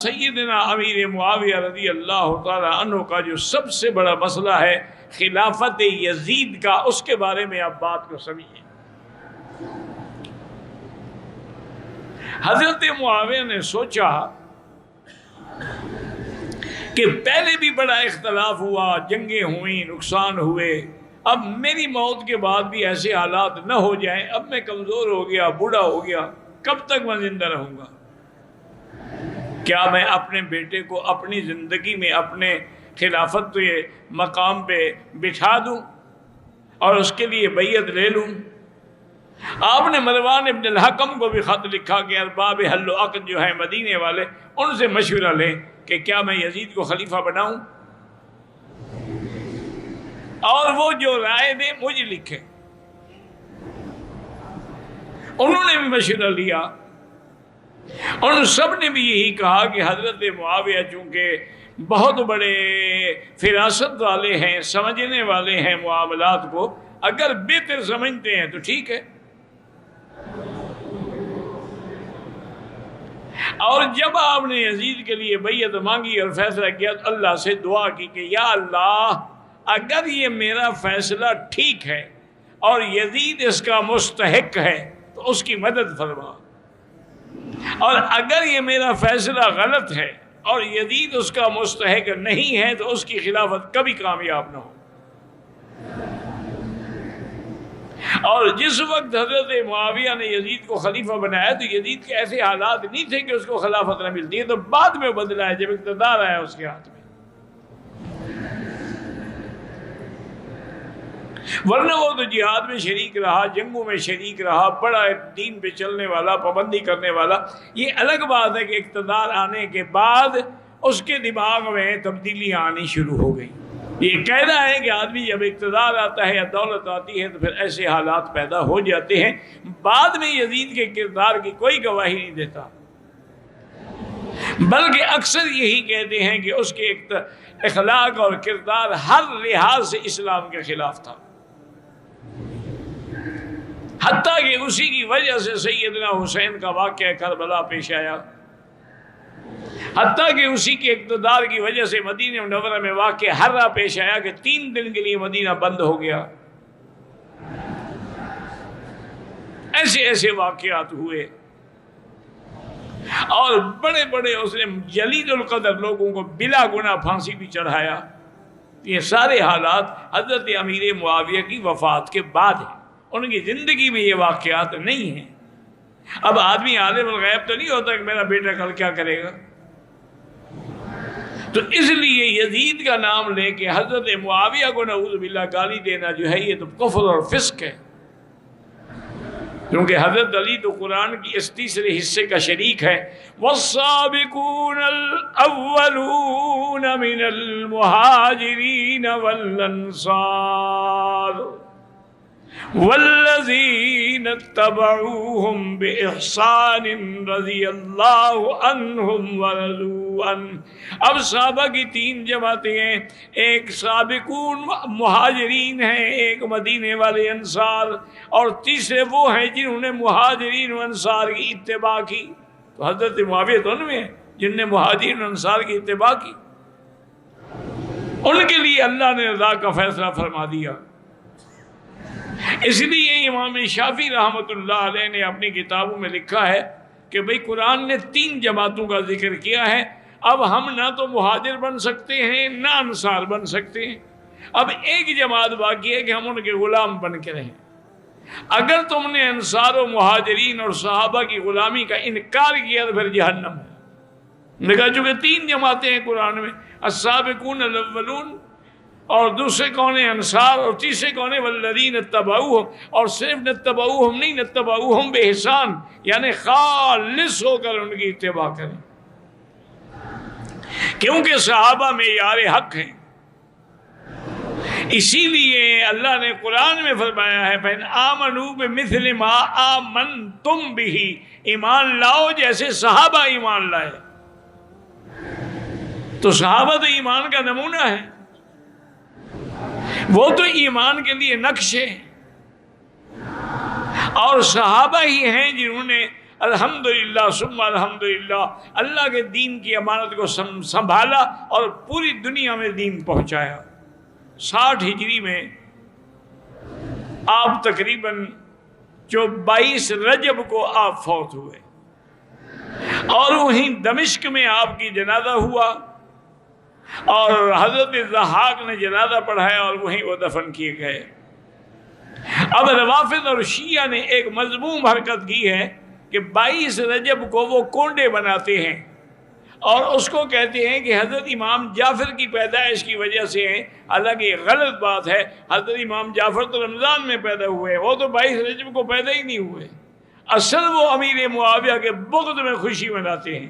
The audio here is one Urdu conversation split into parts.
سیدنا امیر معاویہ رضی اللہ تعالی عنہ کا جو سب سے بڑا مسئلہ ہے خلافت یزید کا، اس کے بارے میں آپ بات کو سمجھیں۔ حضرت معاویہ نے سوچا کہ پہلے بھی بڑا اختلاف ہوا، جنگیں ہوئیں، نقصان ہوئے، اب میری موت کے بعد بھی ایسے حالات نہ ہو جائیں، اب میں کمزور ہو گیا، بوڑھا ہو گیا، کب تک میں زندہ رہوں گا؟ کیا میں اپنے بیٹے کو اپنی زندگی میں اپنے خلافت کے مقام پہ بٹھا دوں اور اس کے لیے بیعت لے لوں؟ آپ نے مروان ابن الحکم کو بھی خط لکھا کہ ارباب حل و عقد جو ہیں مدینے والے، ان سے مشورہ لیں کہ کیا میں یزید کو خلیفہ بناؤں، اور وہ جو رائے دیں مجھے لکھیں۔ انہوں نے بھی مشورہ لیا، ان سب نے بھی یہی کہا کہ حضرت معاویہ چونکہ بہت بڑے فراست والے ہیں، سمجھنے والے ہیں معاملات کو، اگر بہتر سمجھتے ہیں تو ٹھیک ہے۔ اور جب آپ نے یزید کے لیے بیعت مانگی اور فیصلہ کیا تو اللہ سے دعا کی کہ یا اللہ، اگر یہ میرا فیصلہ ٹھیک ہے اور یزید اس کا مستحق ہے تو اس کی مدد فرما، اور اگر یہ میرا فیصلہ غلط ہے اور یزید اس کا مستحق نہیں ہے تو اس کی خلافت کبھی کامیاب نہ ہو۔ اور جس وقت حضرت معاویہ نے یزید کو خلیفہ بنایا تو یزید کے ایسے حالات نہیں تھے کہ اس کو خلافت نہ ملتی ہے، تو بعد میں بدلا ہے جب اقتدار آیا اس کے ہاتھ میں، ورنہ وہ تو جہاد میں شریک رہا، جنگوں میں شریک رہا، بڑا دین پہ چلنے والا، پابندی کرنے والا۔ یہ الگ بات ہے کہ اقتدار آنے کے بعد اس کے دماغ میں تبدیلیاں آنی شروع ہو گئی۔ یہ کہنا ہے کہ آدمی جب اقتدار آتا ہے یا دولت آتی ہے تو پھر ایسے حالات پیدا ہو جاتے ہیں۔ بعد میں یزید کے کردار کی کوئی گواہی نہیں دیتا، بلکہ اکثر یہی کہتے ہیں کہ اس کے اخلاق اور کردار ہر لحاظ سے اسلام کے خلاف تھا، حتیٰ کہ اسی کی وجہ سے سیدنا حسین کا واقعہ کربلا پیش آیا، حتیٰ کہ اسی کے اقتدار کی وجہ سے مدینہ منورہ میں واقعہ حرہ پیش آیا کہ 3 دن کے لیے مدینہ بند ہو گیا۔ ایسے ایسے واقعات ہوئے، اور بڑے بڑے اس نے جلیل القدر لوگوں کو بلا گناہ پھانسی بھی چڑھایا۔ یہ سارے حالات حضرت امیر معاویہ کی وفات کے بعد ہیں، ان کی زندگی میں یہ واقعات نہیں ہیں۔ اب آدمی عالم الغیب تو نہیں ہوتا کہ میرا بیٹا کل کیا کرے گا، تو اس لیے یزید کا نام لے کے حضرت معاویہ کو نعوذ باللہ گالی دینا جو ہے یہ تو کفر اور فسق ہے، کیونکہ حضرت علی تو قرآن کی اس تیسرے حصے کا شریک ہے۔ والسابقون الاولون من المہاجرین والانصار والذین اتبعوہم بإحسان رضی اللہ عنہم ورضوا عنہ۔ اب صحابہ کی 3 جماعتیں ہیں، ایک سابقون مہاجرین ہیں، ایک مدینے والے انصار، اور تیسرے وہ ہیں جنہوں نے مہاجرین و انصار کی اتباع کی۔ تو حضرت معاویہ تو ان میں ہیں جن نے مہاجرین و انصار کی اتباع کی، ان کے لیے اللہ نے رضا کا فیصلہ فرما دیا۔ اس لیے امام شافعی رحمۃ اللہ علیہ نے اپنی کتابوں میں لکھا ہے کہ بھئی قرآن نے 3 جماعتوں کا ذکر کیا ہے، اب ہم نہ تو مہاجر بن سکتے ہیں نہ انصار بن سکتے ہیں، اب ایک جماعت باقی ہے کہ ہم ان کے غلام بن کے رہیں۔ اگر تم نے انصار و مہاجرین اور صحابہ کی غلامی کا انکار کیا تو پھر جہنم ہے۔ دیکھا چونکہ 3 جماعتیں ہیں قرآن میں، السابقون الاولون، اور دوسرے کون ہیں انصار، اور تیسرے کون ہیں والذین اتبعوہم، اور صرف نتبعوہم نہیں، نتبعوہم بإحسان، یعنی خالص ہو کر ان کی اتباع کریں، کیونکہ صحابہ معیار حق ہیں۔ اسی لیے اللہ نے قرآن میں فرمایا ہے فَإِنْ آمَنُوا بِمِثْلِ مَا آمَنْتُمْ بِهِ، ایمان لاؤ جیسے صحابہ ایمان لائے۔ تو صحابہ تو ایمان کا نمونہ ہے، وہ تو ایمان کے لیے نقش ہے، اور صحابہ ہی ہیں جنہوں نے الحمدللہ ثم الحمدللہ، اللہ کے دین کی امانت کو سنبھالا اور پوری دنیا میں دین پہنچایا۔ 60 ہجری میں آپ تقریباً جو 22 رجب کو آپ فوت ہوئے، اور وہیں دمشق میں آپ کی جنازہ ہوا اور حضرت ضحاک نے جنازہ پڑھایا اور وہیں وہ دفن کیے گئے۔ اب روافض اور شیعہ نے ایک مذموم حرکت کی ہے کہ 22 رجب کو وہ کونڈے بناتے ہیں اور اس کو کہتے ہیں کہ حضرت امام جعفر کی پیدائش کی وجہ سے ہے۔ حالانکہ یہ غلط بات ہے، حضرت امام جعفر تو رمضان میں پیدا ہوئے، وہ تو 22 رجب کو پیدا ہی نہیں ہوئے۔ اصل وہ امیر معاویہ کے بغض میں خوشی مناتے ہیں،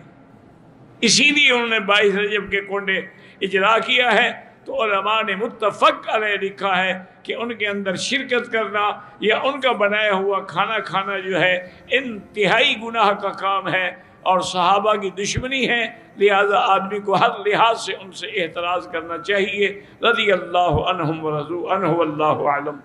اسی لیے انہوں نے 22 رجب کے کونڈے اجرا کیا ہے۔ تو علماء نے متفق علیہ لکھا ہے کہ ان کے اندر شرکت کرنا یا ان کا بنایا ہوا کھانا کھانا جو ہے انتہائی گناہ کا کام ہے اور صحابہ کی دشمنی ہے، لہذا آدمی کو ہر لحاظ سے ان سے احتراز کرنا چاہیے۔ رضی اللہ عنہم ورضوا عنہ واللہ اعلم۔